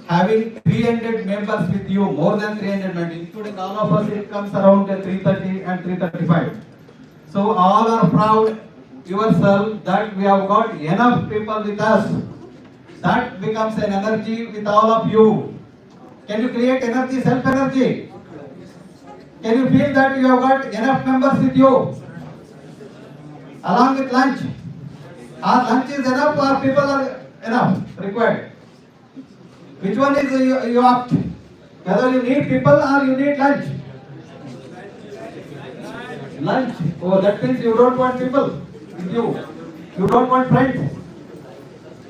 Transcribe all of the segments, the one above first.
having 300 members with you, more than 300 members, including all of us, it comes around 330 and 335. So all are proud yourself that we have got enough people with us. That becomes an energy with all of you. Can you create energy, self-energy? Can you feel that you have got enough members with you? Along with lunch. Our lunch is enough or people are enough required? Which one is you opt? Whether you need people or you need lunch? Lunch. Oh, that means you don't want people with you. You don't want friends.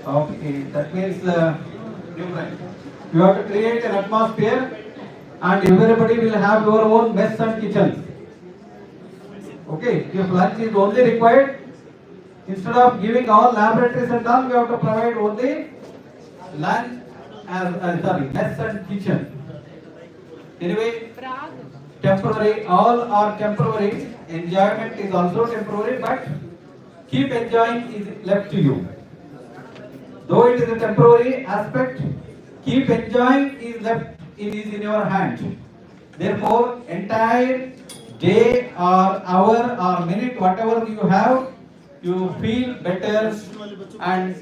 Okay, that means different. You have to create an atmosphere and everybody will have your own mess and kitchen. Okay, if lunch is only required, instead of giving all laboratories and all, we have to provide only lunch and mess and kitchen. Anyway, temporary, all are temporary. Enjoyment is also temporary, but keep enjoying is left to you. Though it is a temporary aspect, keep enjoying is left is in your hand. Therefore, entire day or hour or minute, whatever you have, you feel better and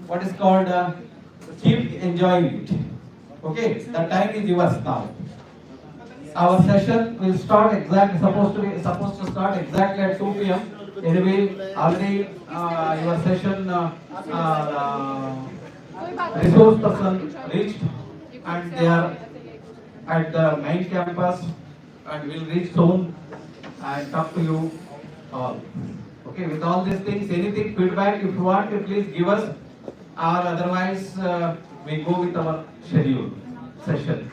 what is called keep enjoying it. Okay, the time is yours now. Our session will start exactly supposed to start exactly at 2 p.m. Anyway, already your session resource person reached and they are at the main campus and will reach soon and talk to you all. Okay, with all these things, anything feedback if you want to please give us, or otherwise we go with our schedule session.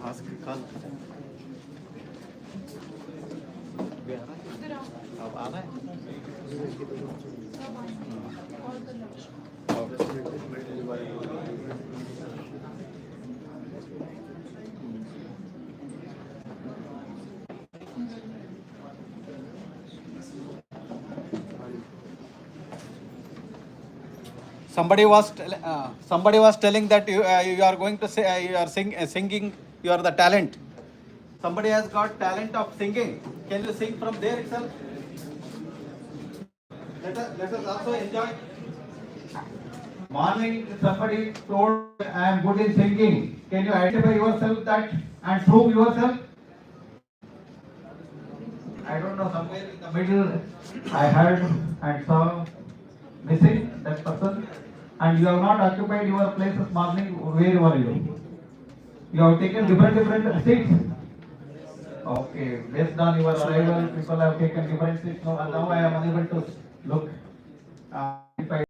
Ask call. अब आ रहा है somebody was telling that you are going to say you are singing, you are the talent. Somebody has got talent of singing. Can you sing from there itself? Let us also enjoy. Morning, somebody told I am good in singing. Can you identify yourself that and prove yourself? I don't know, somewhere in the middle I heard and saw missing that person, and you have not occupied your place this morning. Where were you? You have taken different seats. Okay, based on your arrival, people have taken different seats. Now I am unable to look. If I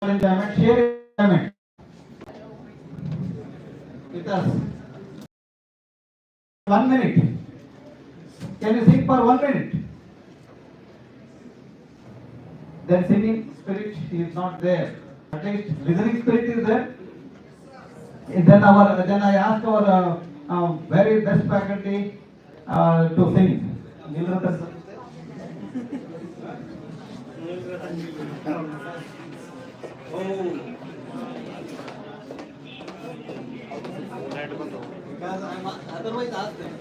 enjoyment, share enjoyment with us. 1 minute. Can you sing for 1 minute? Then singing spirit is not there. At least listening spirit is there. Then I asked our very best faculty to sing. Because I must otherwise ask them.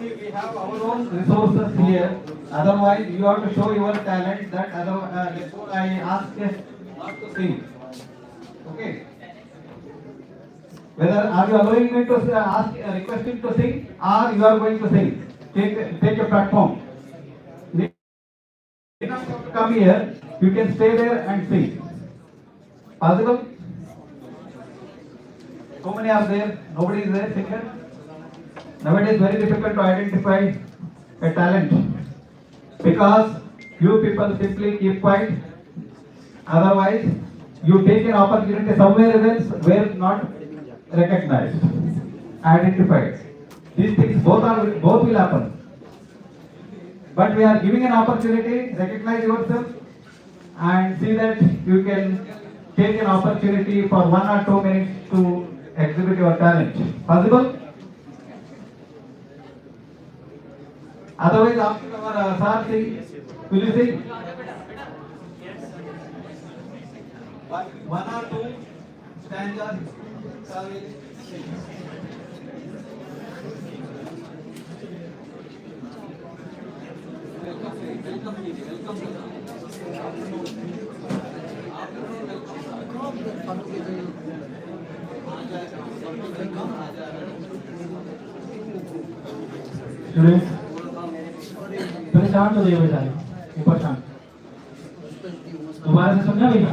We have our own resources here. Otherwise, you have to show your talent. That therefore I ask not to sing. Okay. Whether are you allowing me to ask, requesting to sing, or you are going to sing? Take a platform. You don't have to come here. You can stay there and sing. Possible? How many are there? Nobody is there, singer? Nowadays it's very difficult to identify a talent because you people simply keep quiet. Otherwise, you take an opportunity somewhere else where not recognized, identified. these things both will happen. But we are giving an opportunity, recognize yourself and see that you can take an opportunity for 1 or 2 minutes to exhibit your talent. Possible? Otherwise, after our sir sing, will you sing? One or two stanzas. Sir will sing. Students पहले शांत हो जाइए बेटा ऊपर शांत दोबारा से सुनना भैया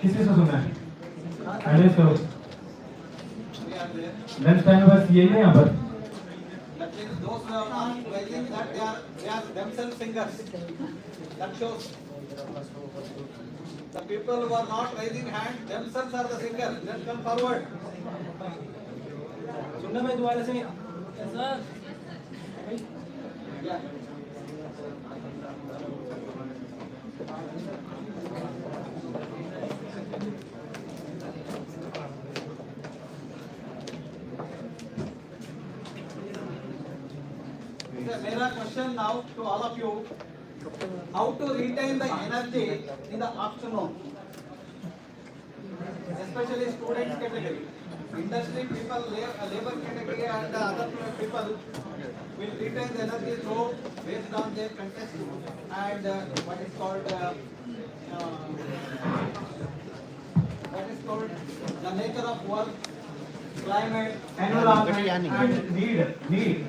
किसी से सुनना है एड्रेस करो लंच टाइम बस यही है यहाँ पर That means those who are not raising that they are themselves singers. That shows the people who are not raising hand themselves are the singers. Let's come forward. सुनना मैं दोबारा से sir Yeah. There are question now to all of you. How to retain the energy in the afternoon, especially students category. Industry people, labor category and other people will retain the energy through based on their context and what is called the nature of work, climate, Environment and need-based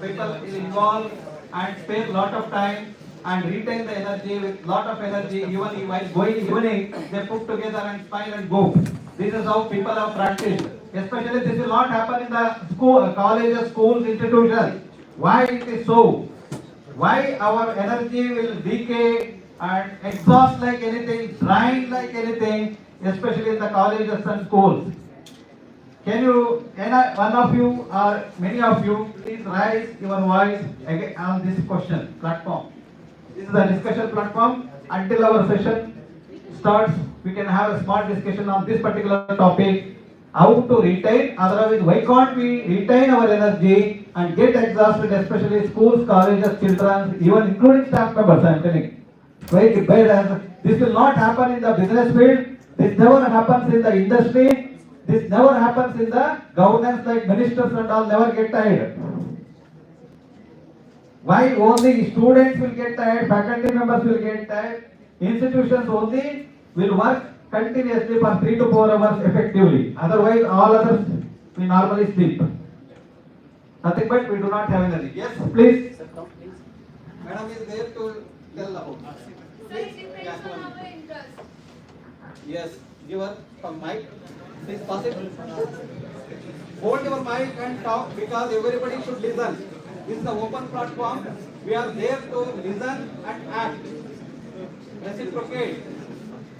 people will involve and spend lot of time and retain the energy with lot of energy. Even while going evening, they put together and smile and go. This is how people have practiced. Especially this will not happen in the school, colleges, schools, institutions. Why it is so? Why our energy will decay and exhaust like anything, drain like anything, especially in the colleges and schools? Can one of you or many of you, please raise your voice again on this question platform. This is a discussion platform. Until our session starts, we can have a small discussion on this particular topic. How to retain, otherwise why can't we retain our energy and get exhausted, especially schools, colleges, children, even including staff members, I am telling. This will not happen in the business field. This never happens in the industry. This never happens in the governance, like ministers and all never get tired. Why only students will get tired, faculty members will get tired, institutions only will work continuously for 3 to 4 hours effectively. Otherwise, all others we normally sleep. Nothing but we do not have energy. Yes, please. Madam is there to tell about. Sir, it depends on our interest. Yes, give her some mic. Please pass it. Hold your mic and talk because everybody should listen. This is the open platform. We are there to listen and act. Reciprocate.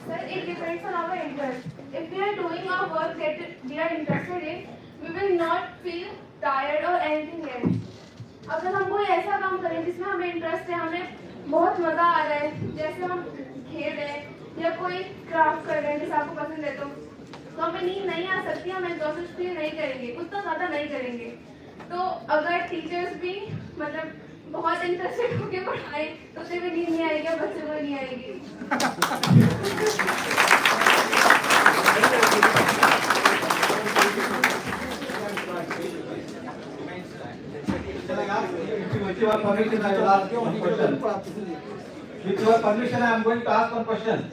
Sir, it depends on our interest. If we are doing our work that we are interested in, we will not feel tired or anything else. अगर हम कोई ऐसा काम करें जिसमें हमें interest है, हमें बहुत मजा आ रहा है, जैसे हम खेल रहे हैं या कोई क्राफ्ट कर रहे हैं जैसे आपको पसंद है, तो हमें नींद नहीं आ सकती, हम एग्जॉस्टेड फील नहीं करेंगे, उतना ज़्यादा नहीं करेंगे. तो अगर टीचर्स भी मतलब बहुत इंटरेस्टेड होकर पढ़ाए तो उसे भी नींद नहीं आएगी, बच्चों को नहीं आएगी. With your permission, I will ask you one question. With your permission, I am going to ask one question.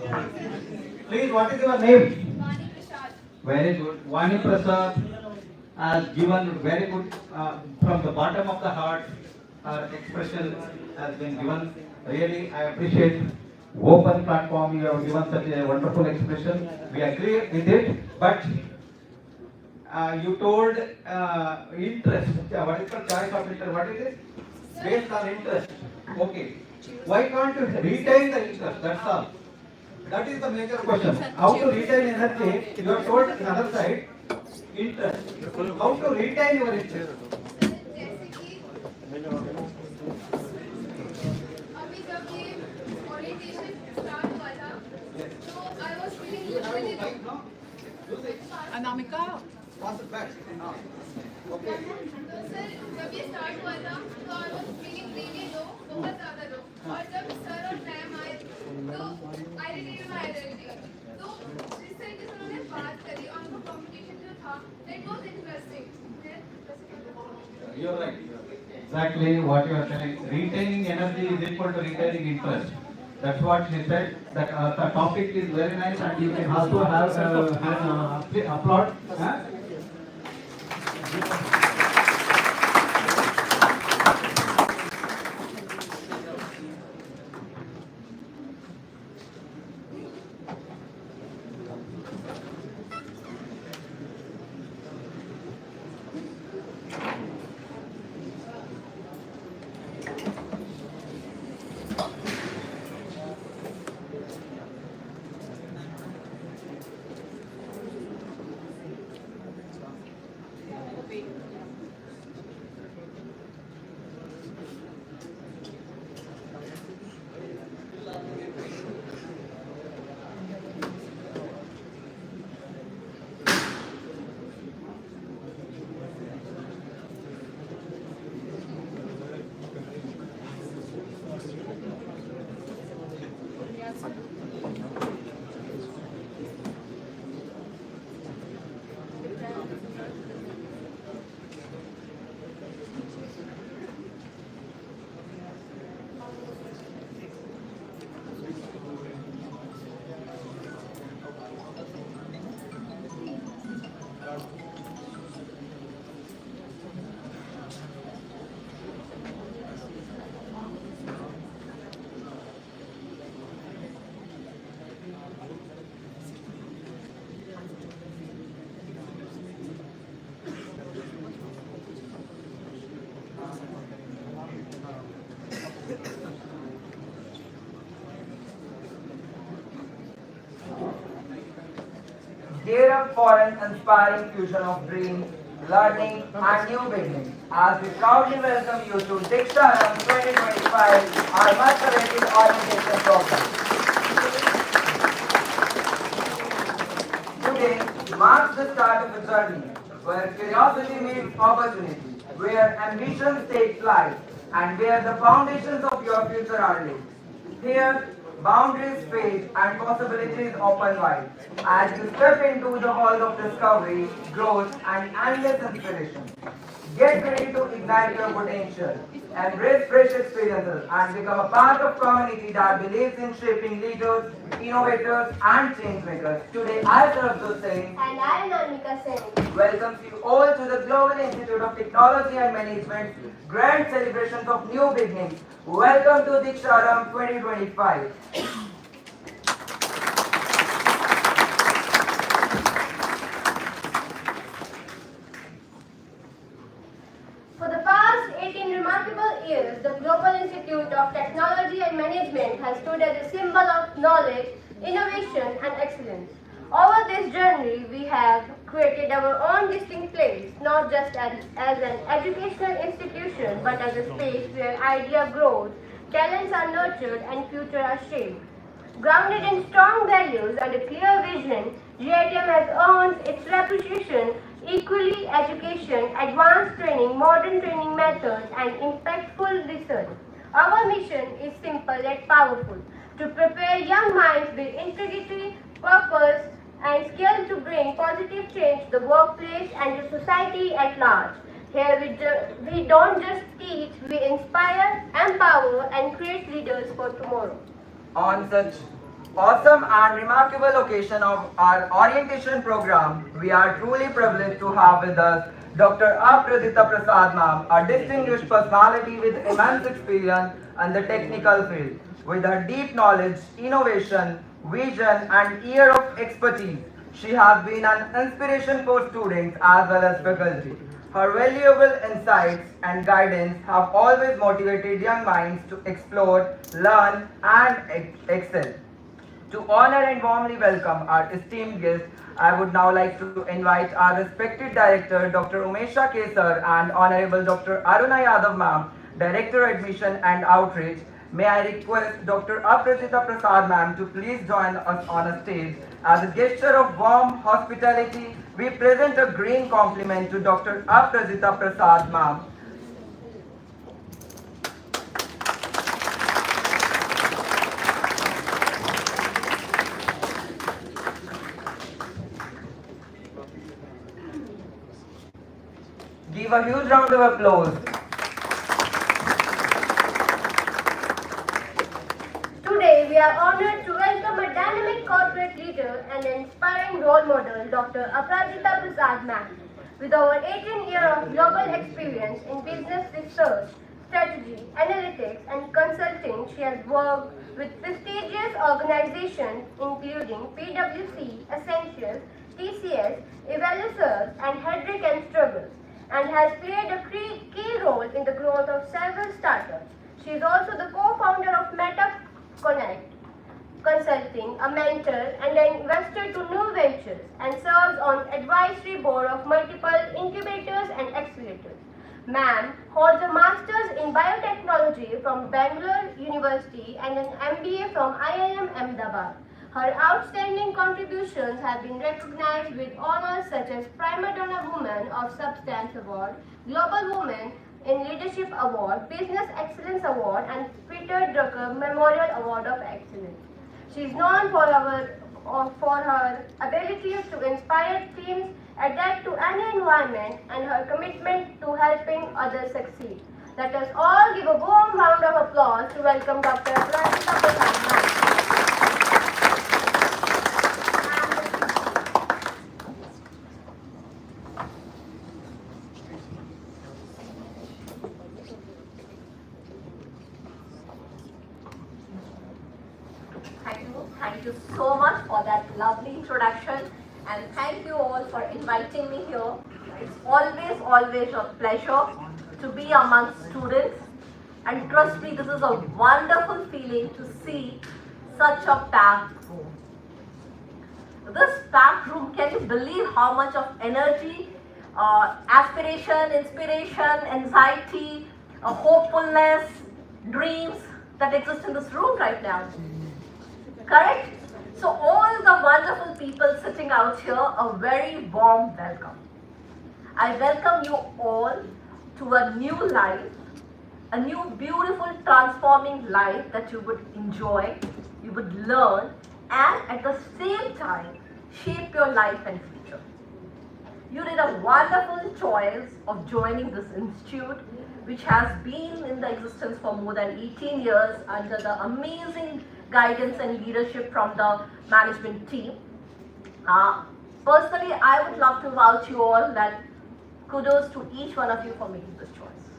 Please, what is your name? Vani Prasad. Very good. Vani Prasad has given very good from the bottom of the heart. Her expression has been given. Really, I appreciate. Open platform, you have given such a wonderful expression. We agree with it, but you told interest. What is the choice of interest? What is it? Based on interest. Okay. Why can't you retain the interest? That's all. That is the major question. How to retain energy? You have told the other side. interest. How to retain your interest? जैसे कि अभी जब ये orientation start हुआ था तो I was feeling literally Right now, use it. Anamika Pass it back. Okay. तो sir जब ये स्टार्ट हुआ था तो I was feeling really low, बहुत ज़्यादा लो, और जब सर और मैम आए तो आई रिटेन माय आइडेंटिटी। तो जिस तरीके से उन्होंने बात करी और उनका कम्युनिकेशन जो था that was interesting. You're right. Exactly what you are telling. Retaining energy is equal to retaining interest. That's what she said. That the topic is very nice, and you can also have an applaud. Huh? Gear up for an inspiring fusion of dreams, learning, and new beginnings. As we proudly welcome you to Diksharam 2025, our much-awaited orientation program. Today marks the start of a journey where curiosity meets opportunity, where ambitions take flight, and where the foundations of your future are laid. Here, boundaries fade and possibilities open wide as you step into the halls of discovery, growth, and endless inspiration. Get ready to ignite your potential, embrace fresh experiences, and become a part of community that believes in shaping leaders, innovators, and change makers. Today, I, Sarabjot Singh, And I am Anmika Sen. welcomes you all to the Global Institute of Technology and Management Grand Celebrations of New Beginnings. Welcome to Diksharam 2025. For the past 18 remarkable years, the Global Institute of Technology and Management has stood as a symbol of knowledge, innovation, and excellence. Over this journey, we have created our own distinct place, not just as an educational institution, but as a space where idea grows, talents are nurtured, and future are shaped. Grounded in strong values and a clear vision, GITM has earned its reputation equally education, advanced training, modern training methods, and impactful research. Our mission is simple yet powerful, to prepare young minds with integrity, purpose, and skill to bring positive change to the workplace and to society at large. Here we don't just teach, we inspire, empower, and create leaders for tomorrow. On such awesome and remarkable occasion of our orientation program, we are truly privileged to have with us Dr. Apradita Prasad ma'am, a distinguished personality with immense experience in the technical field. With her deep knowledge, innovation, vision, and ear of expertise, she has been an inspiration for students as well as faculty. Her valuable insights and guidance have always motivated young minds to explore, learn, and excel. To honor and warmly welcome our esteemed guest, I would now like to invite our respected director, Dr. Umesha Kesar, and Honorable Dr. Aruna Yadav ma'am, Director Admission and Outreach. May I request Dr. Aprajita Prasad ma'am to please join us on a stage. As a gesture of warm hospitality, we present a green compliment to Dr. Aprajita Prasad ma'am. Give a huge round of applause. Today, we are honored to welcome a dynamic corporate leader and an inspiring role model, Dr. Aprajita Prasad ma'am. With over 18 years of global experience in business research, strategy, analytics, and consulting, she has worked with prestigious organizations including PwC, Essentials, TCS, Evaluators, and Hedrick and Struggles, and has played a key role in the growth of several startups. She is also the co-founder of Meta Connect Consulting, a mentor and an investor to new ventures, and serves on advisory board of multiple incubators and accelerators. Ma'am holds a master's in biotechnology from Bangalore University and an MBA from IIM Ahmedabad. Her outstanding contributions have been recognized with honors such as Prima Donna Woman of Substance Award, Global Women in Leadership Award, Business Excellence Award, and Peter Drucker Memorial Award of Excellence. She is known for her ability to inspire teams, adapt to any environment, and her commitment to helping others succeed. Let us all give a warm round of applause to welcome Dr. Aprajita Prasad. Thank you so much for that lovely introduction, and thank you all for inviting me here. It's always a pleasure to be among students, and trust me, this is a wonderful feeling to see such a packed room. This packed room, can you believe how much of energy, aspiration, inspiration, anxiety, hopefulness, dreams that exist in this room right now? Correct? So all the wonderful people sitting out here, a very warm welcome. I welcome you all to a new life, a new beautiful transforming life that you would enjoy, you would learn, and at the same time shape your life and future. You did a wonderful choice of joining this institute, which has been in the existence for more than 18 years under the amazing guidance and leadership from the management team. Personally, I would love to vouch you all that kudos to each one of you for making this choice.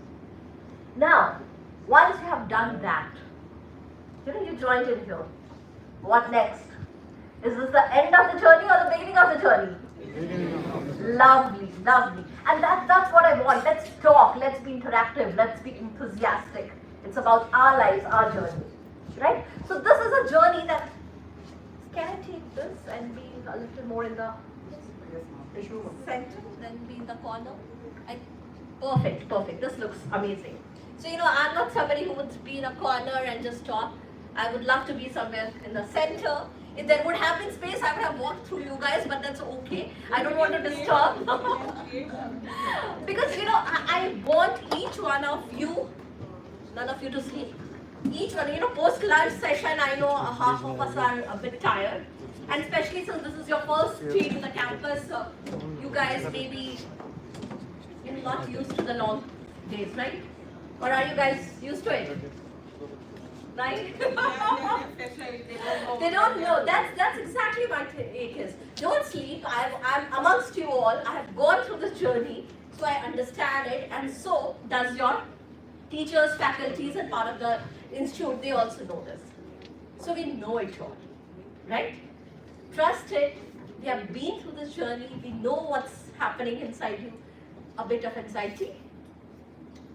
Now, once you have done that, you joined in here. What next? Is this the end of the journey or the beginning of the journey? Lovely, lovely. And that's what I want. Let's talk, let's be interactive, let's be enthusiastic. It's about our lives, our journey. Right? So this is a journey that, can I take this and be a little more in the center, then be in the corner? Perfect. This looks amazing. So I'm not somebody who would be in a corner and just talk. I would love to be somewhere in the center. If there would have been space, I would have walked through you guys, but that's okay. I don't want to disturb. Because I want each one of you, none of you to sleep. Each one, post lunch session, I know half of us are a bit tired, and especially since this is your first day in the campus, you guys may be not used to the long days, right? Or are you guys used to it? Right? They don't know. That's exactly what it is. Don't sleep. I'm amongst you all. I have gone through this journey, so I understand it, and so does your teachers, faculties, and part of the institute. They also know this. So we know it all, right? Trust it. We have been through this journey. We know what's happening inside you. A bit of anxiety,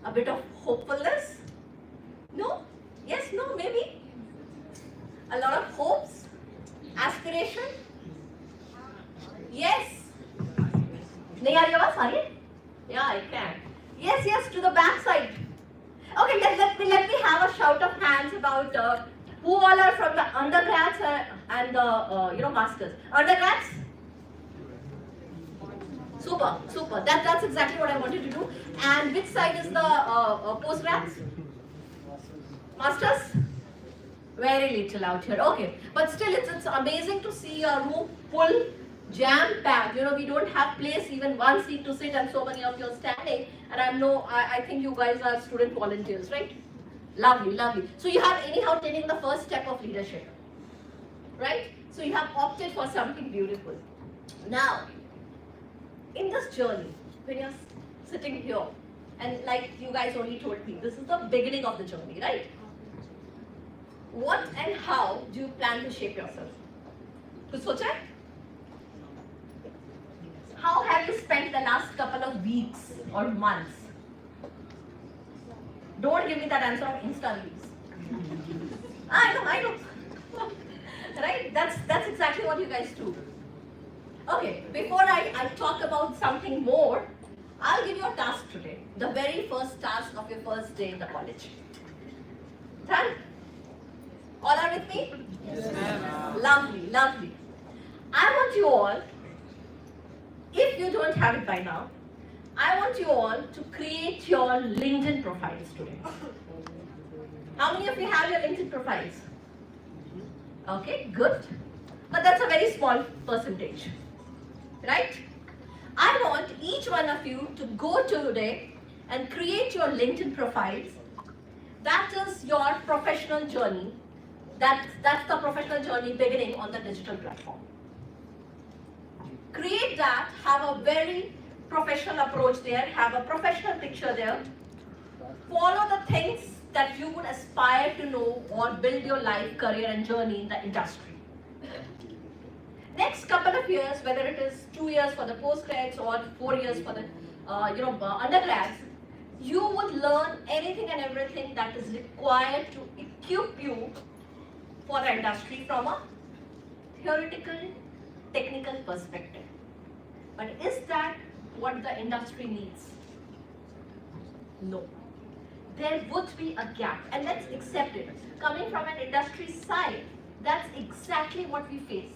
a bit of hopefulness. No? Yes, no, maybe. A lot of hopes, aspiration. Yes. नहीं आ रही आवाज? आ रही है? Yeah, I can. Yes, yes, to the back side. Okay, let me have a shout of hands about who all are from the undergrads and the masters. Undergrads? Super, super. That's exactly what I wanted to do. And which side is the postgrads? Masters? Very little out here. Okay, but still, it's amazing to see a room full, jam-packed. We don't have place, even one seat to sit, and so many of you are standing. And I think you guys are student volunteers, right? Lovely, lovely. So you have anyhow taken the first step of leadership, right? So you have opted for something beautiful. Now, in this journey, when you're sitting here, and like you guys only told me, this is the beginning of the journey, right? What and how do you plan to shape yourself? कुछ सोचा है? How have you spent the last couple of weeks or months? Don't give me that answer on Insta reels. I know. Right? That's exactly what you guys do. Okay, before I talk about something more, I'll give you a task today. The very first task of your first day in the college. Done? All are with me? Yes, ma'am. Lovely, lovely. I want you all, if you don't have it by now, I want you all to create your LinkedIn profiles today. How many of you have your LinkedIn profiles? Okay, good. But that's a very small percentage, right? I want each one of you to go today and create your LinkedIn profiles. That is your professional journey. That's the professional journey beginning on the digital platform. Create that, have a very professional approach there, have a professional picture there. Follow the things that you would aspire to know or build your life, career and journey in the industry. Next couple of years, whether it is 2 years for the postgrads or 4 years for the undergrads, you would learn anything and everything that is required to equip you for the industry from a theoretical, technical perspective. But is that what the industry needs? No. There would be a gap, and let's accept it. Coming from an industry side, that's exactly what we face.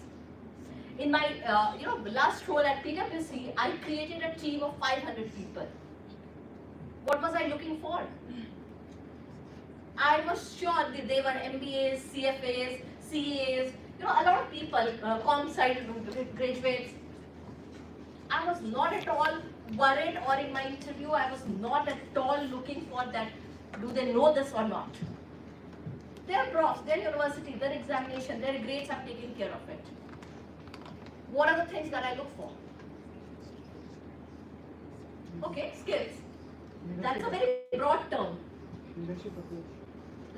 In my last role at PwC, I created a team of 500 people. What was I looking for? I was sure that they were MBAs, CFAs, CAs, a lot of people, comp side graduates. I was not at all worried, or in my interview, I was not at all looking for that, do they know this or not? Their profs, their university, their examination, their grades have taken care of it. What are the things that I look for? Okay, skills. That's a very broad term.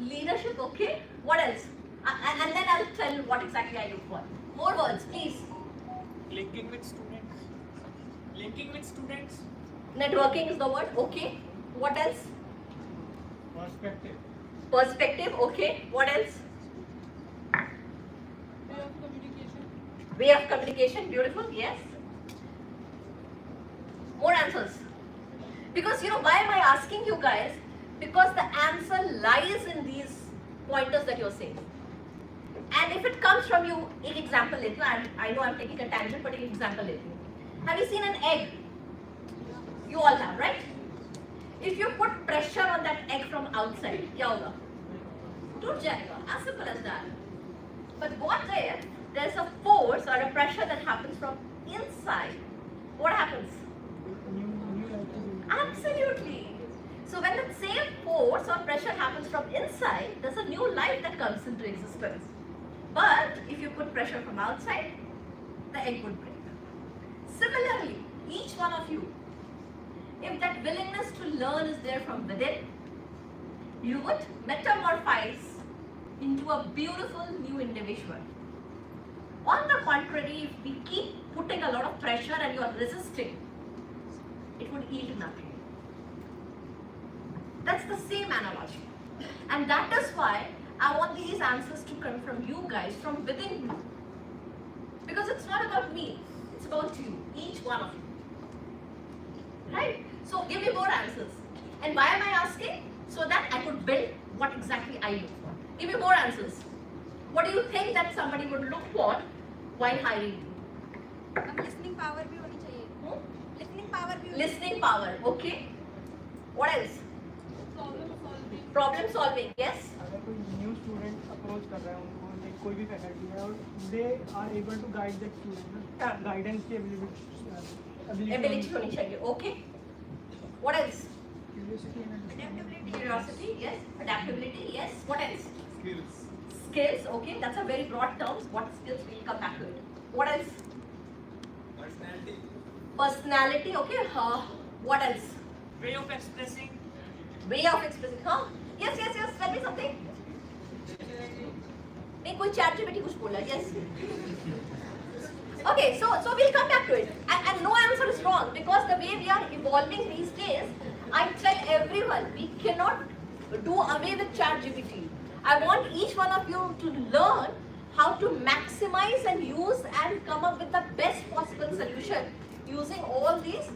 Leadership, okay. What else? And then I'll tell you what exactly I look for. More words, please. Linking with students. Linking with students. Networking is the word, okay. What else? Perspective. Perspective, okay. What else? Way of communication. Way of communication, beautiful, yes. More answers. Because why am I asking you guys? Because the answer lies in these pointers that you're saying. And if it comes from you, an example let you, I know I'm taking a tangent, but an example let you. Have you seen an egg? You all have, right? If you put pressure on that egg from outside, क्या होगा? टूट जाएगा, as simple as that. But what if there's a force or a pressure that happens from inside? What happens? Absolutely. So when the same force or pressure happens from inside, there's a new life that comes into existence. But if you put pressure from outside, the egg would break. Similarly, each one of you, if that willingness to learn is there from within, you would metamorphose into a beautiful new individual. On the contrary, if we keep putting a lot of pressure and you are resisting, it would yield nothing. That's the same analogy. And that is why I want these answers to come from you guys, from within you. Because it's not about me, it's whisper to you, each one of you. Right? So give me more answers. And why am I asking? So that I could build what exactly I look for. Give me more answers. What do you think that somebody would look for while hiring you? Listening power भी होनी चाहिए listening power भी Listening power, okay. What else? Problem solving, yes. अगर कोई new student approach कर रहा है उनको like कोई भी फैकल्टी है और they are able to guide the student ना गाइडेंस की Ability होनी चाहिए, okay. What else? Curiosity, yes. Adaptability, yes. What else? Skills, okay. That's a very broad term. What skills? We'll come back to it. What else? Personality, okay. What else? Way of expressing. Way of expressing, huh? Yes. Tell me something. नहीं कोई chat GPT कुछ बोला, yes. Okay, so we'll come back to it. And no answer is wrong because the way we are evolving these days, I tell everyone we cannot do away with ChatGPT. I want each one of you to learn how to maximize and use and come up with the best possible solution using all these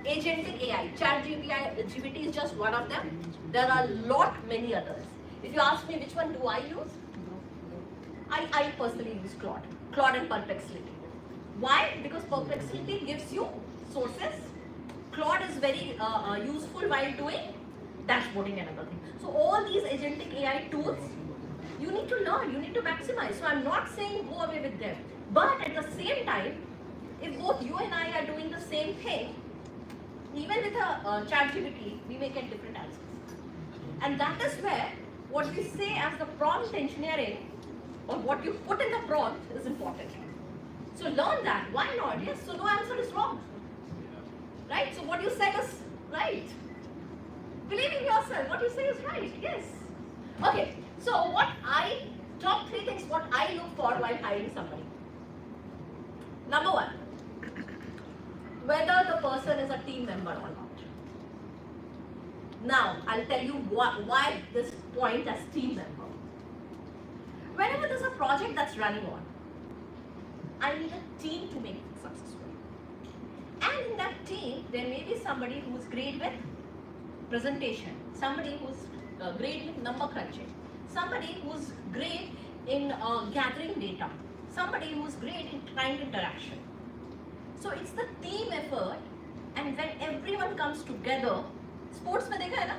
agentic AI. ChatGPT is just one of them. There are many others. If you ask me which one do I use, I personally use Claude and Perplexity. Why? Because Perplexity gives you sources. Claude is very useful while doing dashboarding and other things. So all these agentic AI tools, you need to learn, you need to maximize. So I'm not saying go away with them. But at the same time, if both you and I are doing the same thing, even with a ChatGPT, we may get different answers. And that is where what we say as the prompt engineering or what you put in the prompt is important. So learn that. Why not? Yes, so no answer is wrong. Right? So what you said is right. Believe in yourself. What you say is right. Yes. Okay. So top 3 things what I look for while hiring somebody. Number 1, whether the person is a team member or not. Now, I'll tell you why this point as team member. Whenever there's a project that's running on, I need a team to make it successful. And in that team, there may be somebody who's great with presentation, somebody who's great with number crunching, somebody who's great in gathering data, somebody who's great in client interaction. So it's the team effort, and when everyone comes together, sports mein dekha hai na?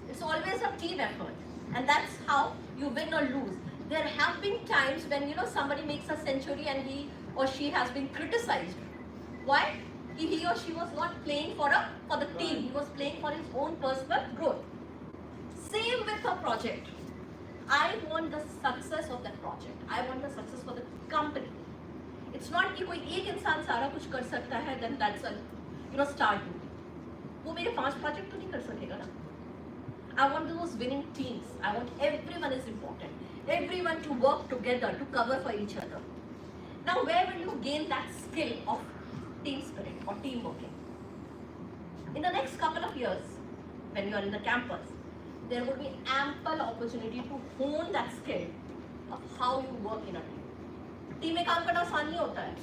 It's always a team effort, and that's how you win or lose. There have been times when somebody makes a century and he or she has been criticized. Why? He or she was not playing for the team. He was playing for his own personal growth. Same with a project. I want the success of that project. I want the success for the company. It's not कि कोई एक इंसान सारा कुछ कर सकता है, then that's a start. वो मेरे 5 project तो नहीं कर सकेगा ना. I want those winning teams. I want everyone is important. Everyone to work together to cover for each other. Now, where will you gain that skill of team spirit or team working? In the next couple of years, when you are in the campus, there will be ample opportunity to hone that skill of how you work in a team. Team में काम करना आसान नहीं होता है.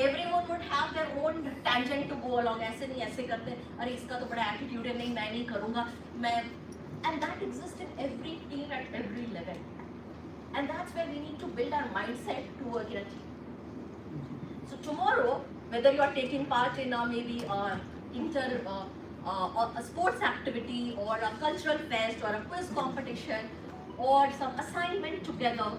Everyone would have their own tangent to go along. ऐसे नहीं ऐसे करते. अरे इसका तो बड़ा attitude है, नहीं मैं नहीं करूँगा. And that exists in every team at every level. And that's where we need to build our mindset to work in a team. So tomorrow, whether you are taking part in maybe a sports activity or a cultural fest or a quiz competition or some assignment together,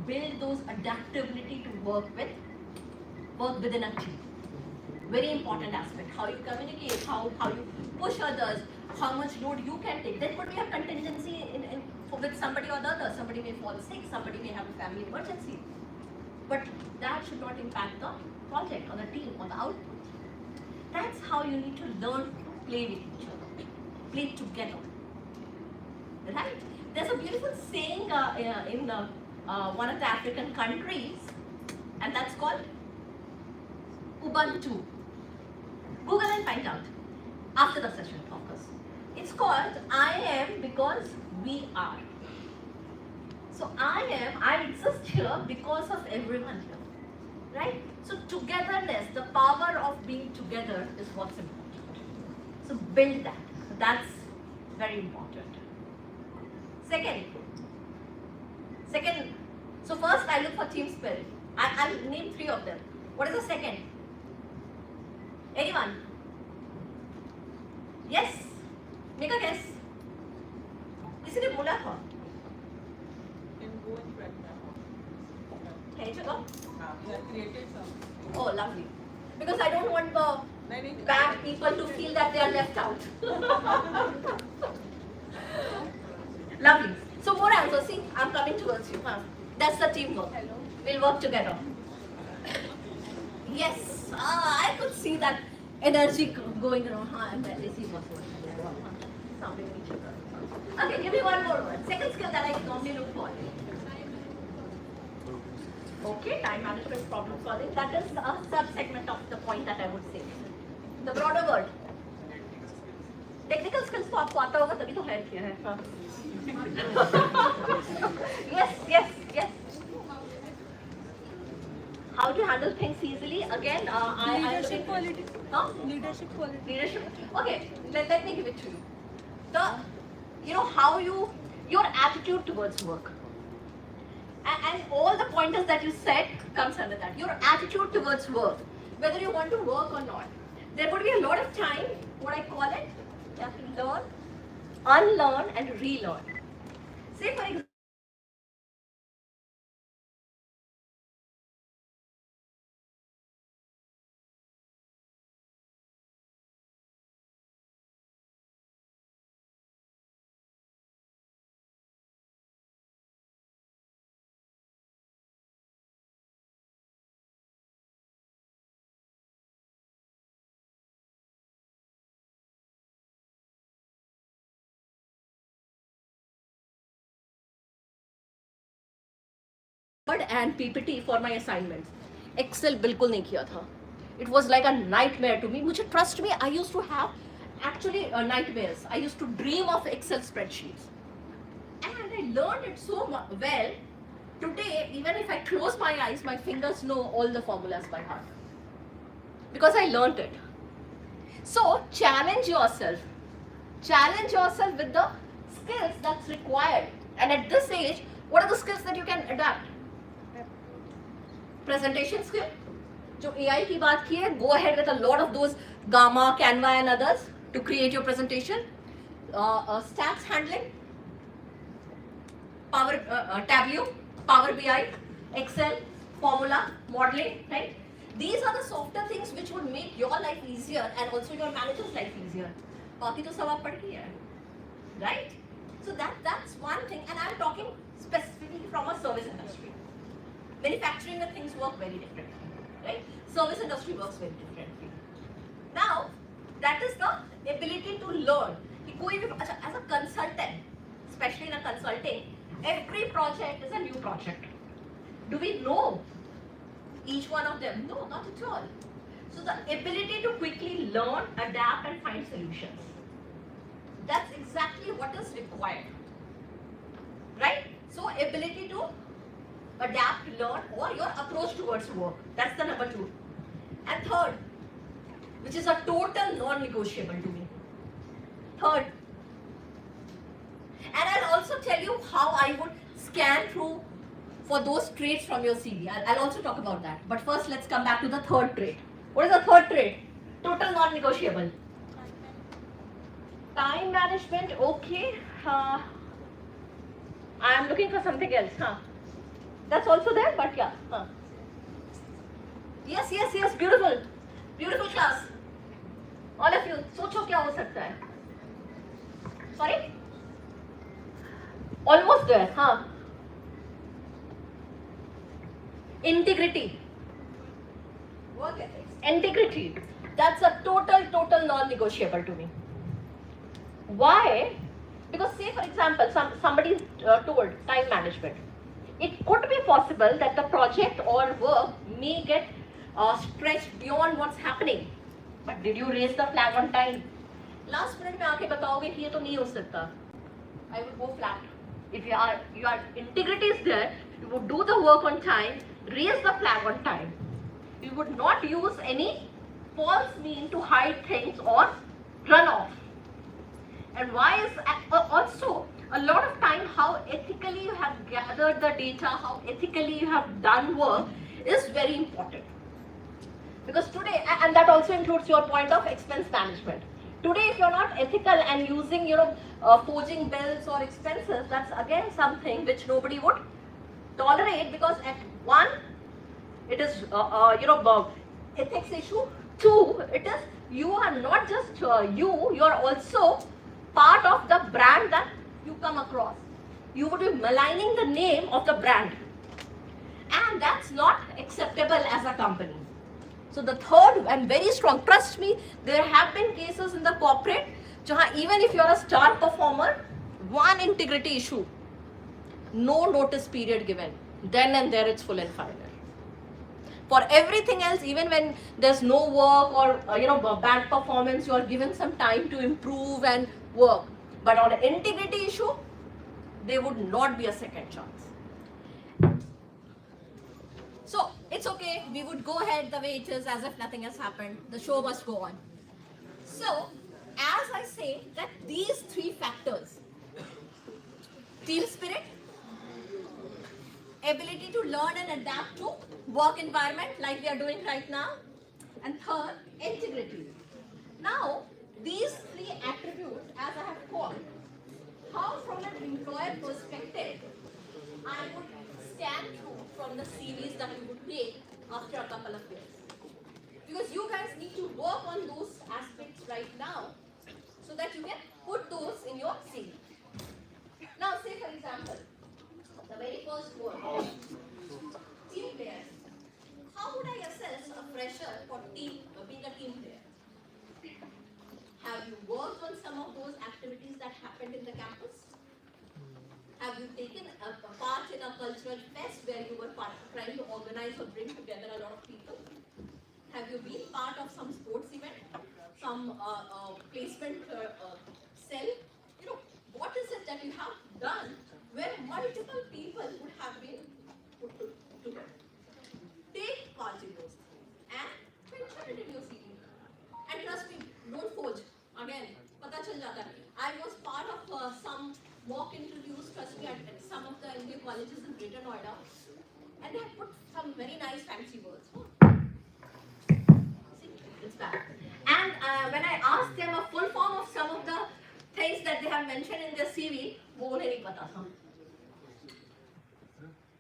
build those adaptability to work within a team. Very important aspect. How you communicate, how you push others, how much load you can take. There could be a contingency with somebody or the other. Somebody may fall sick, somebody may have a family emergency. But that should not impact the project or the team or the output. That's how you need to learn to play with each other, play together. Right? There's a beautiful saying in one of the African countries, and that's called Ubuntu. Google and find out after the session, of course. It's called I am because we are. So I exist here because of everyone here. right? So togetherness, the power of being together is what's important. So build that. That's very important. Second, so first I look for team spirit. I'll name 3 of them. What is the second? Anyone? Yes? Make a guess. किसी ने बोला था? Can you go? Oh, lovely. Because I don't want the bad people to feel that they are left out. Lovely. So more answers. See, I'm coming towards you. Huh? That's the teamwork. We'll work together. Yes. I could see that energy going around. I'm very busy. Sounding each other. Okay, give me one more word. Second skill that I normally look for. Okay, time management, problem solving. That is a sub-segment of the point that I would say. The broader word. Technical skills तो आपको आता होगा तभी तो higher किया है. Yes. How to handle things easily? Again, Leadership quality. Huh? Leadership quality. Leadership. Okay, let me give it to you. How your attitude towards work. And all the pointers that you said comes under that. Your attitude towards work, whether you want to work or not. There would be a lot of time, what I call it, you have to learn, unlearn and relearn. Say for example, and PPT for my assignments. Excel बिल्कुल नहीं किया था. It was like a nightmare to me. मुझे trust me, I used to have actually nightmares. I used to dream of Excel spreadsheets. And I learned it so well. Today, even if I close my eyes, my fingers know all the formulas by heart. Because I learned it. So, challenge yourself. Challenge yourself with the skills that's required. And at this age, what are the skills that you can adapt? Presentation skill. जो AI की बात की है, go ahead with a lot of those Gamma, Canva and others to create your presentation. Stats handling, Tableau, Power BI, Excel, formula, modeling, right? These are the softer things which would make your life easier and also your manager's life easier. बाकी तो सब आप पढ़ के हैं, right? So that's one thing, and I'm talking specifically from a service industry. Manufacturing and things work very differently, right? Service industry works very differently. Now, that is the ability to learn. कि कोई भी as a consultant, especially in a consulting, every project is a new project. Do we know each one of them? No, not at all. So the ability to quickly learn, adapt and find solutions. That's exactly what is required, right? So ability to adapt, learn, or your approach towards work. That's the number 2. And third, which is a total non-negotiable to me. Third, and I'll also tell you how I would scan through for those traits from your CV. I'll also talk about that. But first, let's come back to the third trait. What is the third trait? Total non-negotiable. Time management, okay. I am looking for something else. That's also there, but yeah. Yes, beautiful. Beautiful class. All of you, सोचो क्या हो सकता है? Sorry? Almost there, Integrity. Work ethics. Integrity. That's a total non-negotiable to me. Why? Because say for example, somebody told time management. It could be possible that the project or work may get stretched beyond what's happening. But did you raise the flag on time? Last minute में आके बताओगे कि ये तो नहीं हो सकता. I will go flat. If your integrity is there, you would do the work on time, raise the flag on time. We would not use any false mean to hide things or run off. And why is also a lot of time how ethically you have gathered the data, how ethically you have done work is very important. Because today, and that also includes your point of expense management. Today, if you're not ethical and using, forging bills or expenses, that's again something which nobody would tolerate, because at one, it is, ethics issue. Two, it is, you are not just you are also part of the brand that you come across. You would be maligning the name of the brand. And that's not acceptable as a company. So the third and very strong, trust me, there have been cases in the corporate, even if you're a star performer, one integrity issue, no notice period given, then and there it's full and final. For everything else, even when there's no work or bad performance, you are given some time to improve and work. But on an integrity issue, there would not be a second chance. So it's okay, we would go ahead the way it is as if nothing has happened. The show must go on. So, as I say, that these three factors, team spirit, ability to learn and adapt to work environment like we are doing right now, and third, integrity. Now, these three attributes, as I have called, how from an employer perspective, I would scan through from the CVs that you would make after a couple of years. Because you guys need to work on those aspects right now so that you can put those in your CV. Now, say for example, the very first word, team players. How would I assess a fresher for being a team player? Have you worked on some of those activities that happened in the campus? Have you taken a part in a cultural fest where you were trying to organize or bring together a lot of people? Have you been part of some sports event, some placement cell? What is it that you have done where multiple people would have been put together? Take part in those things and mention it in your CV. And trust me, don't forge. Again, pata chal jata hai. I was part of some mock interviews, trust me, at some of the MBA colleges in Greater Noida, and they have put some very nice fancy words. See, it's bad. And when I asked them a full form of some of the things that they have mentioned in their CV, wo unhe nahi pata tha.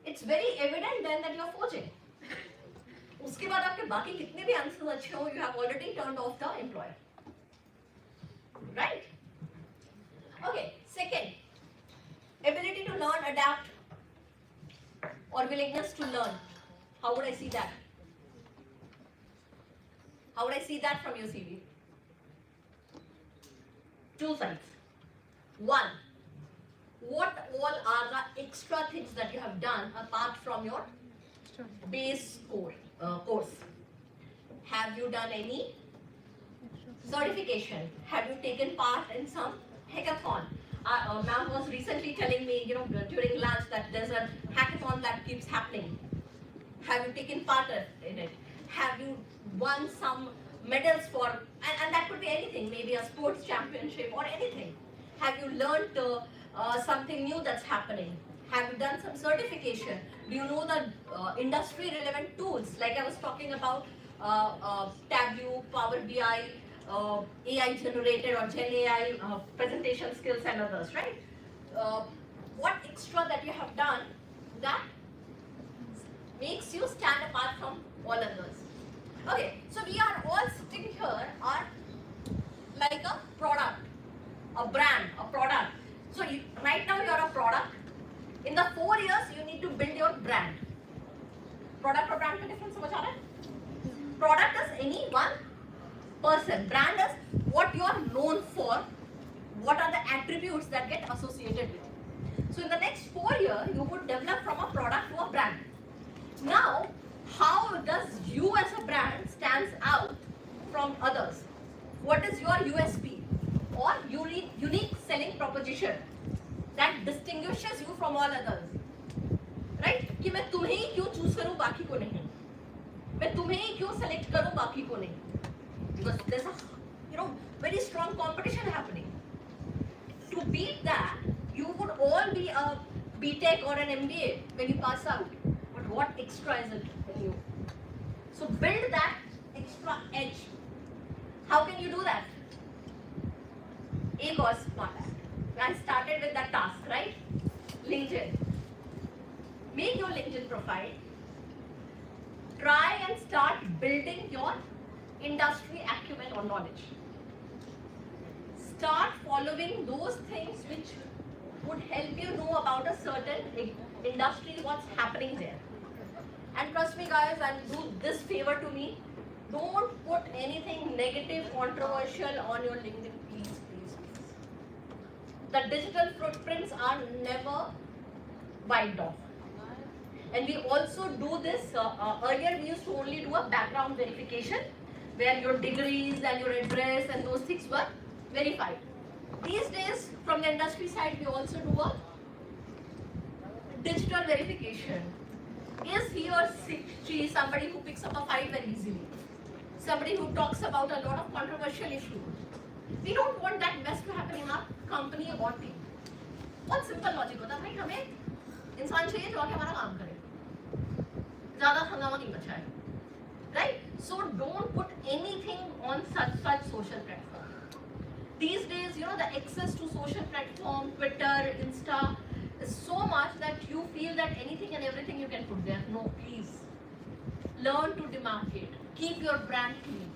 It's very evident then that you're forging. उसके बाद आपके बाकी कितने भी answers अच्छे हो, you have already turned off the employer. Right? Okay, second, ability to learn, adapt, or willingness to learn. How would I see that? How would I see that from your CV? Two sides. One, what all are the extra things that you have done apart from your base course? Have you done any certification? Have you taken part in some hackathon? Ma'am was recently telling me, during lunch that there's a hackathon that keeps happening. Have you taken part in it? Have you won some medals for, and that could be anything, maybe a sports championship or anything. Have you learned something new that's happening? Have you done some certification? Do you know the industry relevant tools? Like I was talking about Tableau, Power BI, AI generated or Gen AI presentation skills and others, right? What extra that you have done that makes you stand apart from all others? Okay, so we are all sitting here are like a product, a brand, a product. So right now you are a product. In the 4 years you need to build your brand. Product or brand का difference समझ आ रहा है? Product is any one person. Brand is what you are known for. What are the attributes that get associated with you? So in the next 4 years, you would develop from a product to a brand. Now, how does you as a brand stands out from others? What is your USP or unique selling proposition that distinguishes you from all others? Right? कि मैं तुम्हें ही क्यों choose करूं बाकी को नहीं? मैं तुम्हें ही क्यों सेलेक्ट करूं बाकी को नहीं? Because there's a very strong competition happening. To beat that, you would all be a BTech or an MBA when you pass out. But what extra is it in you? So build that extra edge. How can you do that? Ek aur smart app. I started with that task, right? LinkedIn. Make your LinkedIn profile. Try and start building your industry acumen or knowledge. Start following those things which would help you know about a certain industry, what's happening there. And trust me guys, and do this favor to me, don't put anything negative, controversial on your LinkedIn, please, please, please. The digital footprints are never wiped off. And we also do this, earlier we used to only do a background verification, where your degrees and your address and those things were verified. These days, from the industry side, we also do a digital verification. Is he or she somebody who picks up a fight very easily? Somebody who talks about a lot of controversial issues? We don't want that mess to happen in our company or team. बहुत simple logic होता है भाई, हमें इंसान चाहिए जो आके हमारा काम करे, ज़्यादा हंगामा नहीं बचा है, right? So don't put anything on such social platform. These days, the access to social platform, Twitter, Insta, is so much that you feel that anything and everything you can put there. No, please. Learn to demarcate. Keep your brand clean.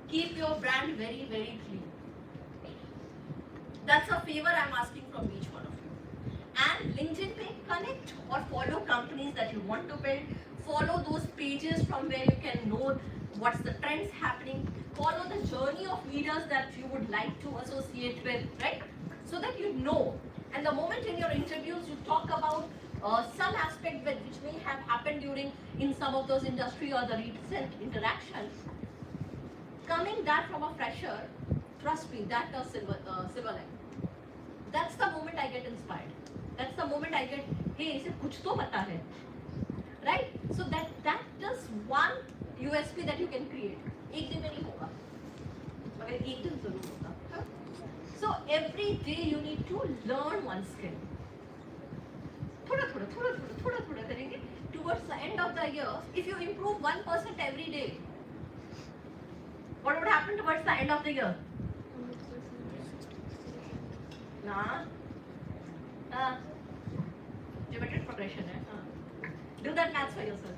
Keep your brand very, very clean. That's a favor I'm asking from each one of you. And LinkedIn may connect or follow companies that you want to build. Follow those pages from where you can know what's the trends happening. Follow the journey of leaders that you would like to associate with, right? So that you know. And the moment in your interviews you talk about some aspect which may have happened in some of those industry or the recent interactions, coming that from a fresher, trust me, that's a silver line. That's the moment I get inspired. That's the moment I get, hey, इसे कुछ तो पता है, right? So that just one USP that you can create. एक दिन में नहीं होगा, मगर एक दिन जरूर होगा. So every day you need to learn one skill. थोड़ा करेंगे. Towards the end of the year, if you improve 1% every day, what would happen towards the end of the year? Geometric progression. Do that maths for yourself.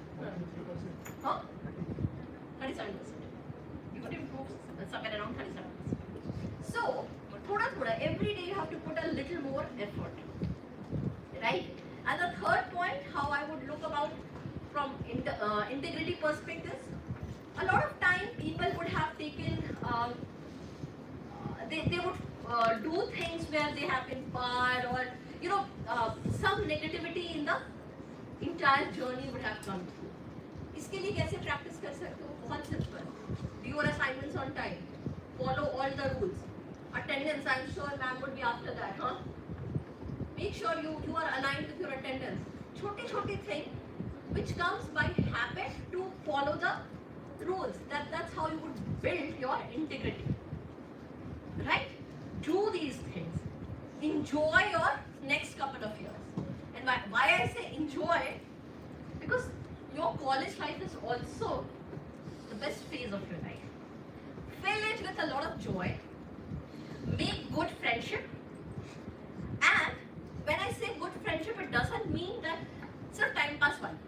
Huh? 37%. You could improve somewhere around 37%. So, every day you have to put a little more effort. Right? And the third point, how I would look about from integrity perspectives, a lot of time people would have taken, they would do things where they have been barred or, some negativity in the entire journey would have come through. इसके लिए कैसे practice कर सकते हो? बहुत simple. Do your assignments on time. Follow all the rules. Attendance, I'm sure ma'am would be after that, huh? Make sure you are aligned with your attendance. छोटी thing which comes by habit to follow the rules. That's how you would build your integrity. Right? Do these things. Enjoy your next couple of years. And why I say enjoy? Because your college life is also the best phase of your life. Fill it with a lot of joy. Make good friendship. And when I say good friendship, it doesn't mean that it's a time pass one.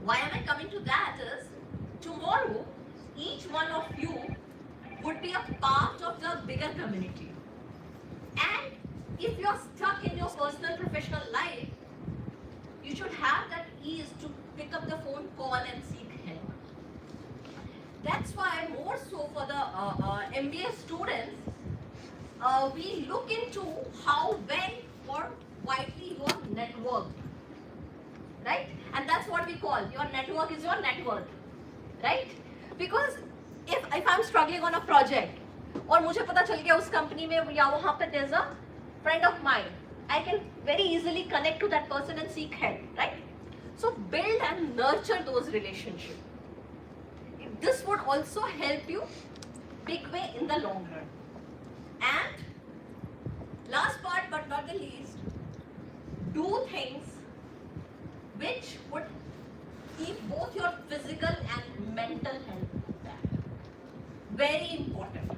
Why am I coming to that is, tomorrow, each one of you would be a part of the bigger community. And if you're stuck in your personal professional life, you should have that ease to pick up the phone, call and seek help. That's why more so for the MBA students, we look into how well or widely you are networked, right? And that's what we call your network is your net worth, right? Because if I'm struggling on a project और मुझे पता चल गया उस company में या वहाँ पे there's a friend of mine, I can very easily connect to that person and seek help, right? So build and nurture those relationships. This would also help you big way in the long run. And last part but not the least, do things which would keep both your physical and mental health intact. Very important.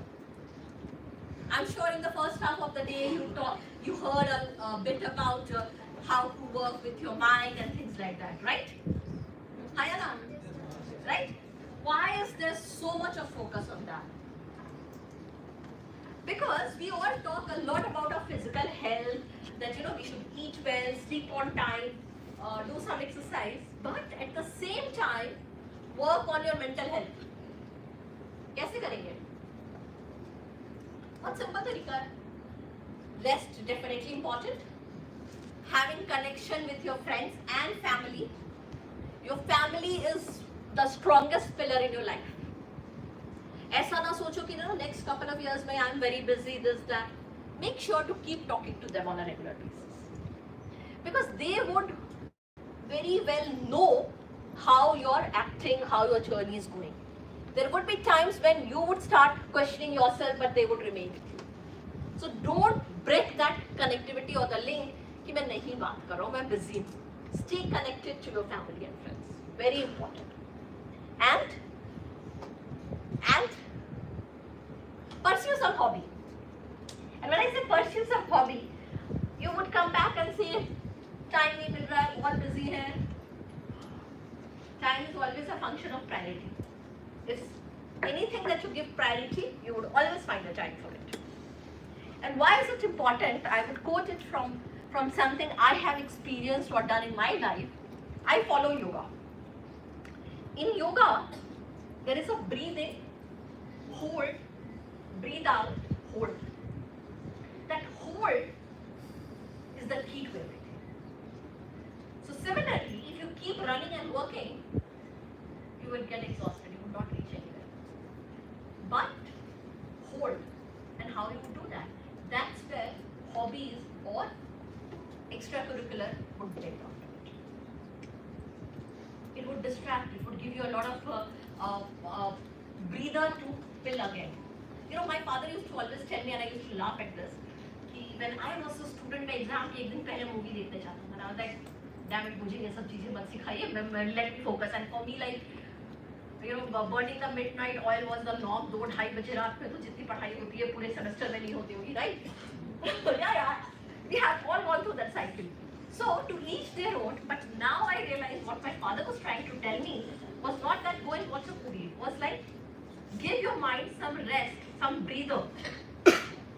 I'm sure in the first half of the day you heard a bit about how to work with your mind and things like that, right? Hi Anand, right? Why is there so much of focus on that? Because we all talk a lot about our physical health, that we should eat well, sleep on time, do some exercise, but at the same time work on your mental health. कैसे करेंगे? बहुत simple तरीका है. Rest definitely important. Having connection with your friends and family. Your family is the strongest pillar in your life. ऐसा ना सोचो कि next couple of years में I'm very busy, this, that. Make sure to keep talking to them on a regular basis. Because they would very well know how you're acting, how your journey is going. There would be times when you would start questioning yourself, but they would remain with you. So don't break that connectivity or the link कि मैं नहीं बात कर रहा हूँ, मैं busy हूँ. Stay connected to your family and friends. Very important. And pursue some hobby. And when I say pursue some hobby, you would come back and say, time नहीं मिल रहा है, बहुत busy है. Time is always a function of priority. If anything that you give priority, you would always find a time for it. And why is it important? I would quote it from something I have experienced or done in my life. I follow yoga. In yoga, there is a breathe in, hold, breathe out, hold. That hold is the key to everything. So similarly, if you keep running and working, you will get exhausted, you will not reach anywhere. But hold, and how you do that? That's where hobbies or extracurricular would take out. It would distract, it would give you a lot of breather to fill again. My father used to always tell me, and I used to laugh at this, when I was a student, मैं exam के एक दिन पहले movie देखने जाता था. I was like, damn it, मुझे ये सब चीजें मत सिखाइए, let me focus. And for me, like, burning the midnight oil was the norm. 2-2:30 बजे रात में तो जितनी पढ़ाई होती है पूरे semester में नहीं होती होगी, right? yeah, we have all gone through that cycle. So to each their own. But now I realize what my father was trying to tell me was not that go and watch a movie. It was like, give your mind some rest, some breather.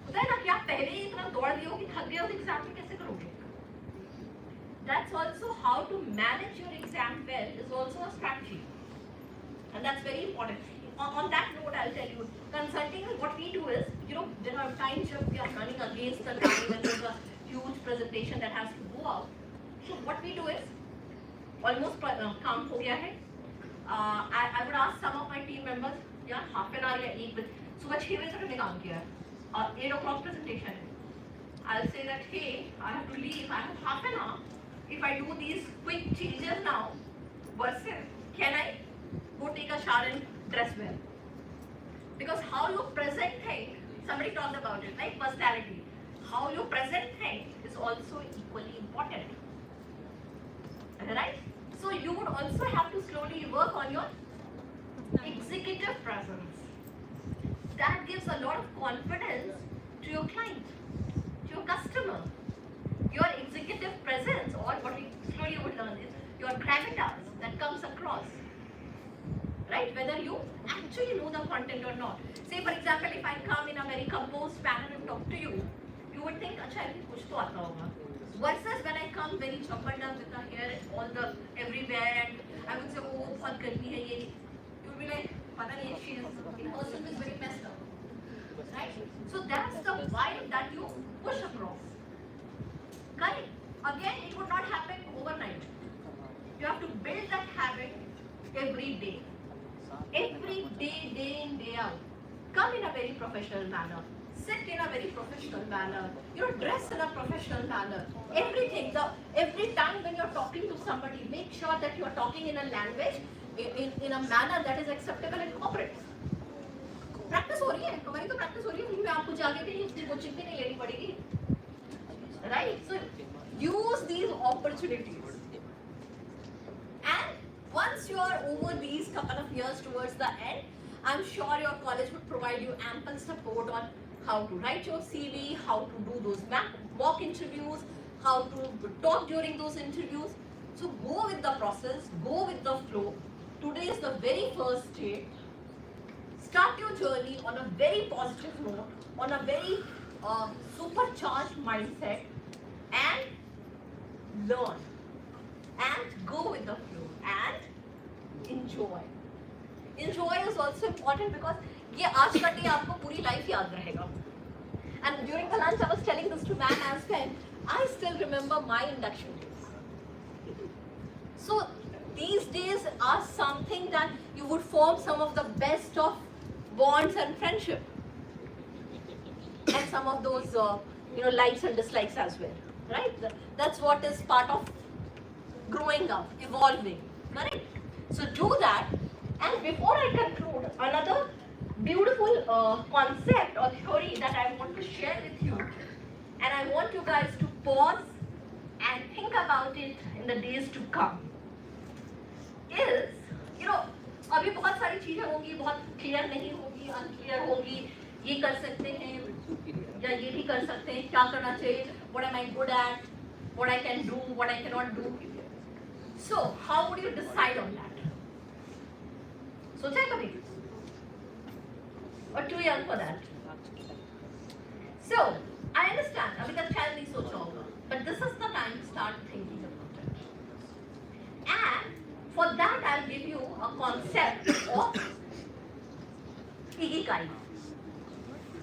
पता है ना कि आप पहले ही इतना दौड़ दिए हो कि थक गए हो तो एग्जाम में कैसे करोगे? That's also how to manage your exam well is also a strategy, and that's very important. On that note, I'll tell you, consulting, what we do is, there are times when we are running against the time when there's a huge presentation that has to go out. So what we do is, almost काम हो गया है. I would ask some of my team members, यार half an hour या 1 बजे, सुबह 6 बजे तक हमने काम किया है, और 8 o'clock presentation है. I'll say that, hey, I have to leave, I have half an hour. If I do these quick changes now, versus can I go take a shower and dress well? Because how you present things, somebody talked about it, like personality. How you present things is also equally important. Right? So you would also have to slowly work on your executive presence. That gives a lot of confidence to your client, to your customer. Your executive presence, or what we slowly would learn, is your gravitas that comes across. Right? Whether you actually know the content or not. Say for example, if I come in a very composed manner and talk to you, you would think, अच्छा इनको कुछ तो आता होगा. Versus when I come very choppered up with the hair all the everywhere, and I would say, oh बहुत गर्मी है ये. You would be like, पता नहीं, she is in person is very messed up. Right? So that's the vibe that you push across. Correct. Again, it would not happen overnight. You have to build that habit every day. Every day, day in, day out. Come in a very professional manner. sit in a very professional manner, dress in a professional manner. Everything, every time when you're talking to somebody, make sure that you're talking in a language, in a manner that is acceptable in corporate. Practice हो रही है, हमारी तो practice हो रही है, मैं आपको जाके भी नहीं कोचिंग भी नहीं लेनी पड़ेगी, right? So use these opportunities, and once you are over these couple of years towards the end, I'm sure your college would provide you ample support on how to write your CV, how to do those mock interviews, how to talk during those interviews. So go with the process, go with the flow. Today is the very first day. Start your journey on a very positive note, on a very supercharged mindset, and learn, and go with the flow, and enjoy. Enjoy is also important because ये आज का day आपको पूरी life याद रहेगा. And during the lunch I was telling this to man as well. I still remember my induction days. So these days are something that you would form some of the best of bonds and friendship, and some of those likes and dislikes as well, right? That's what is part of growing up, evolving, correct? So do that. And before I conclude, another beautiful concept or theory that I want to share with you, and I want you guys to pause and think about it in the days to come, is, अभी बहुत सारी चीजें होंगी, बहुत clear नहीं होगी, unclear होगी, ये कर सकते हैं या ये भी कर सकते हैं, क्या करना चाहिए, what am I good at, what I can do, what I cannot do. So how would you decide on that? सोचा है कभी? Or too young for that? So I understand, अभी तक शायद नहीं सोचा होगा, but this is the time to start thinking about it. And for that, I'll give you a concept of ikigai.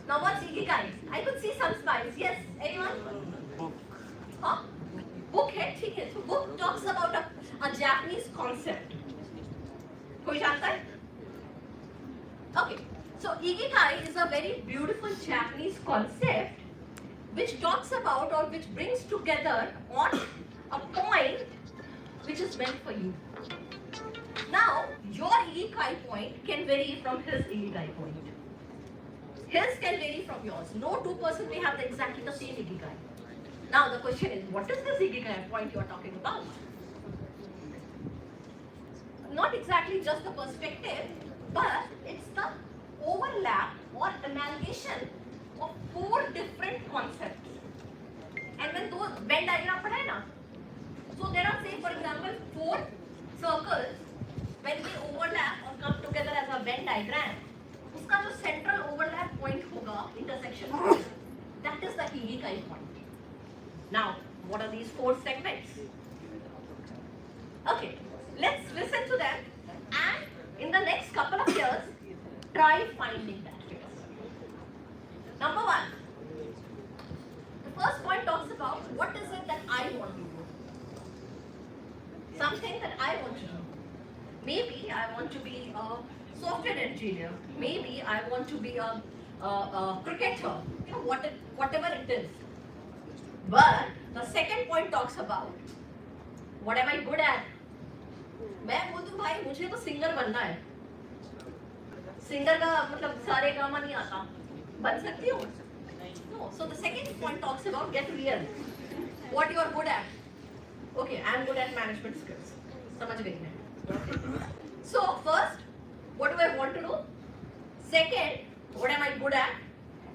Now, what's ikigai? I could see some smiles. Yes, anyone? Book. Huh? Book है, ठीक है. So book talks about a Japanese concept. कोई जानता है? Okay. So ikigai is a very beautiful Japanese concept which talks about or which brings together on a point which is meant for you. Now, your ikigai point can vary from his ikigai point. His can vary from yours. No two persons may have exactly the same ikigai. Now, the question is, what is this ikigai point you are talking about? Not exactly just the perspective, but it's the overlap or amalgamation of 4 different concepts. And when those Venn diagram padha na, so there are, say for example, 4 circles. When they overlap or come together as a Venn diagram, उसका जो central overlap point होगा, intersection point, that is the ikigai point. Now, what are these 4 segments? Okay, let's listen to them, and in the next couple of years, try finding that figure. Number 1, the first point talks about what is it that I want to do. Something that I want to do. Maybe I want to be a software engineer. Maybe I want to be a cricketer. Whatever it is. But the second point talks about what am I good at. मैं बोलती हूँ भाई मुझे तो singer बनना है. Singer का मतलब सारे गामा नहीं आता. बन सकती हूँ? No. So the second point talks about get real. What you are good at. Okay, I am good at management skills. समझ गई मैं. Okay. So first, what do I want to do? Second, what am I good at?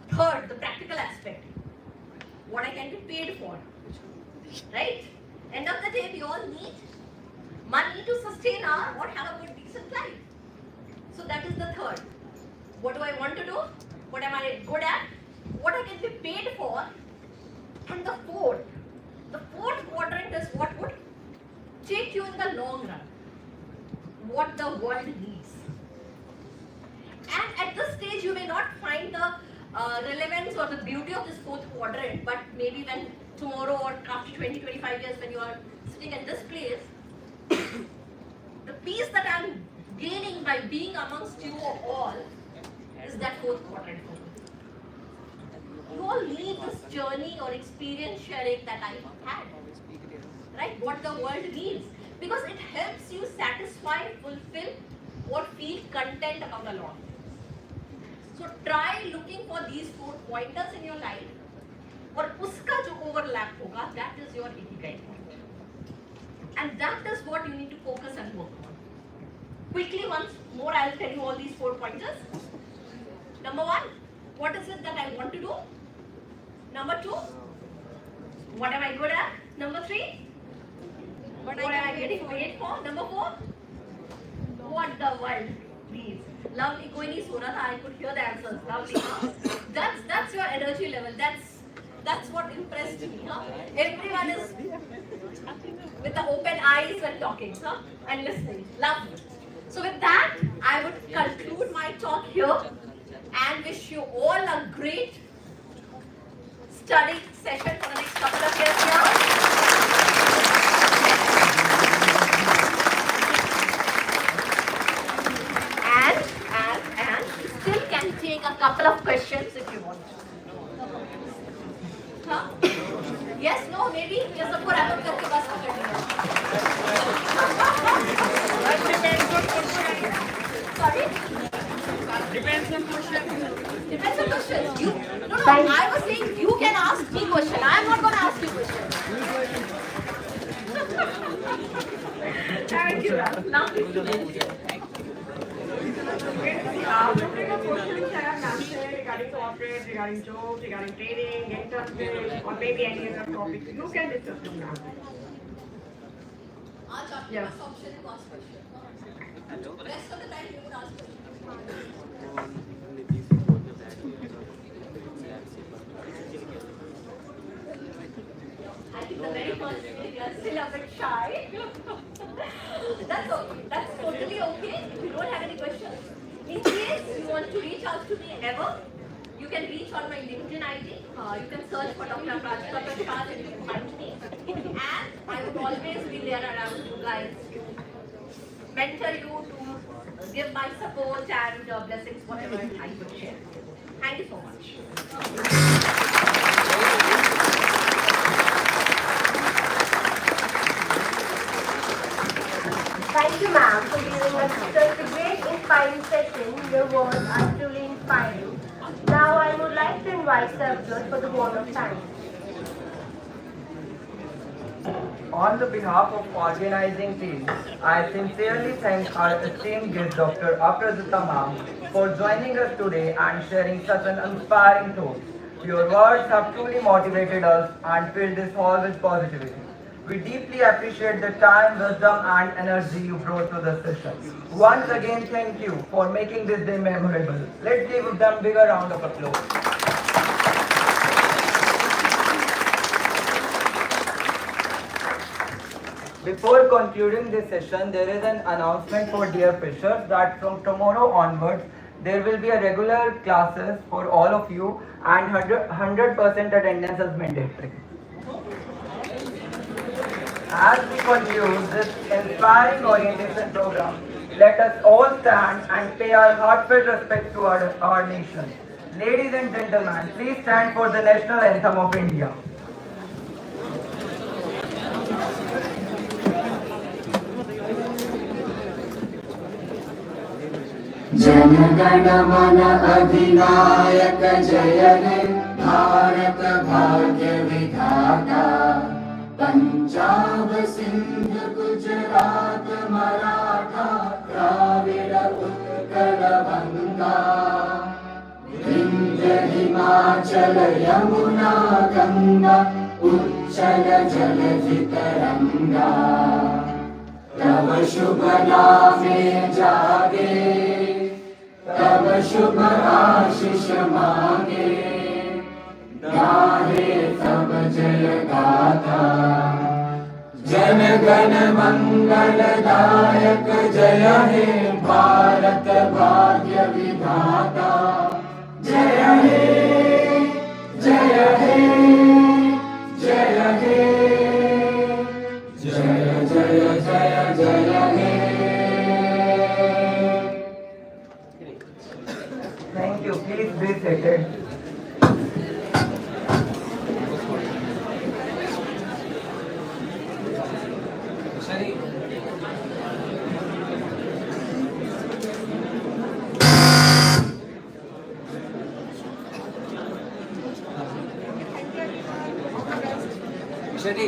Third, the practical aspect. What I can be paid for. Right? End of the day, we all need money to sustain our or have a good decent life. So that is the third. What do I want to do? What am I good at? What I can be paid for? And the fourth quadrant is what would take you in the long run. What the world needs. And at this stage, you may not find the relevance or the beauty of this fourth quadrant, but maybe when tomorrow or after 20-25 years when you are sitting at this place, the peace that I am gaining by being amongst you all is that fourth quadrant for me. You all need this journey or experience sharing that I had. Right? What the world needs. Because it helps you satisfy, fulfill, or feel content about a lot. So try looking for these 4 pointers in your life. और उसका जो overlap होगा, that is your ikigai point. And that is what you need to focus and work on. Quickly, once more, I'll tell you all these 4 pointers. Number 1, what is it that I want to do? Number 2, what am I good at? Number 3, what am I getting paid for? Number 4, what the world needs. Lovely. कोई नहीं सुना था. I could hear the answers. Lovely. Huh? That's your energy level. That's what impressed me. Huh? Everyone is with the open eyes when talking, huh? And listening. Lovely. So with that, I would conclude my talk here and wish you all a great study session for the next couple of years here. And still can take a couple of questions if you want. Huh? Yes, no, maybe ये सबको wrap up करके बस कर देंगे. Sorry? Depends on question. Depends on question. No, I was saying you can ask me question. I am not going to ask you question. Thank you. Lovely. Questions that are answered regarding corporate, regarding jobs, regarding training, internship, or maybe any other topic, you can discuss them now. आज आपके पास option है ask question. Rest of the time you would ask question. I think the very first day you are still a bit shy. That's okay. That's totally okay. If you don't have any questions, in case you want to reach out to me ever, you can reach on my LinkedIn ID. You can search for Dr. Aprajita Prasad and you can find me. And I would always be there around you guys to mentor you, to give my support and blessings, whatever I could share. Thank you so much. Thank you, ma'am, for giving us such a great inspiring session. Your words are truly inspiring. Now I would like to invite Sarvjot for the word of thanks. On the behalf of organizing team, I sincerely thank our esteemed guest Dr. Aprajita ma'am for joining us today and sharing such an inspiring talk. Your words have truly motivated us and filled this hall with positivity. We deeply appreciate the time, wisdom and energy you brought to the session. Once again, thank you for making this day memorable. Let's give them a bigger round of applause. Before concluding this session, there is an announcement for dear freshers that from tomorrow onwards, there will be a regular classes for all of you and 100% attendance is mandatory. As we conclude this inspiring orientation program, let us all stand and pay our heartfelt respect to our nation. Ladies and gentlemen, please stand for the national anthem of India. Jana Gana मन अधिनायक जय हे भारत भाग्य विधाता पंजाब सिंध गुजरात मराठा द्राविड़ उत्कल गंगा विंध्य हिमाचल यमुना गंगा उच्चल जलधि तरंगा तब शुभ नामे जागे तब शुभ आशीष मांगे गाहे तब जय गाथा जन गण मंगल दायक जय हे भारत भाग्य विधाता जय हे जय हे जय हे जय जय जय जय हे Thank you. Please be seated. Shadi.